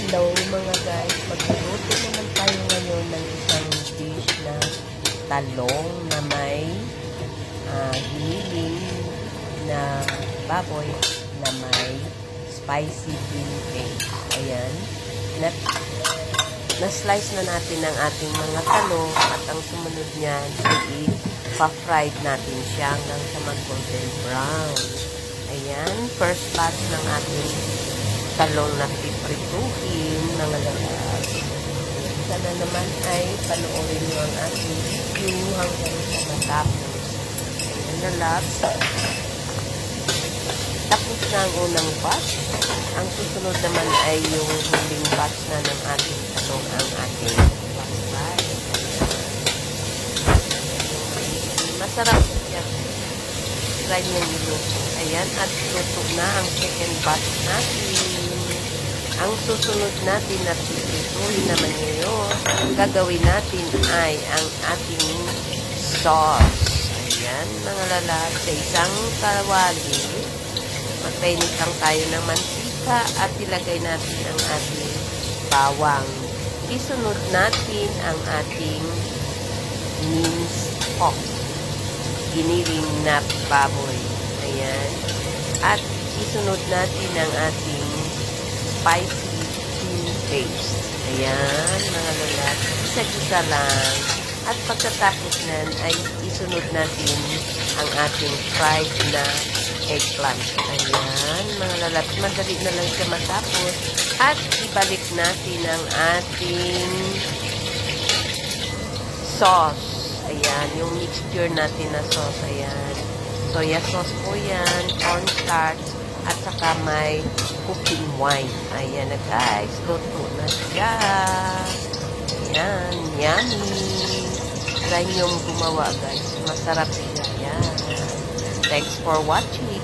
Hello mga guys, magluluto naman tayo ngayon ng isang dish na talong na may hiniling na baboy na may spicy bean paste. Ayan. Na-slice na natin ang ating mga talong at ang sumunod niyan ay pa-fried natin siya hanggang sa mag-golden brown. Ayan, first batch ng ating talong na piprituhin ng lahat. Sana naman ay panoorin nyo ang ating review hanggang sa matapos. Ayan na lahat. Tapos na ang unang batch. Ang susunod naman ay yung huling batch na ng ating talong ang ating pasay. Masarap siya. Try nyo niluto. Ayan, at luto na ang second batch natin. Ang susunod natin na pipituhin naman ngayon, gagawin natin ay ang ating sauce. Ayan, mga lalat, sa isang kawali, magpainit lang tayo ng mantika at ilagay natin ang ating bawang. Isunod natin ang ating minced pork, giniling na baboy. Ayan, at isunod natin ang ating spicy bean paste. Ayan, mga lalat. Isa-isa lang. At pagkatapos nan ay isunod natin ang ating fried na eggplant. Ayan, mga lalat. Madali na lang siya matapos. At ibalik natin ang ating sauce. Ayan, yung mixture natin na sauce. Ayan. Soya sauce po yan. Cornstarch. At saka may cooking wine. Ayan na guys. Luto na siya. Ayan. Yummy. Try nyo gumawa guys. Masarap siya. Ayan. Thanks for watching.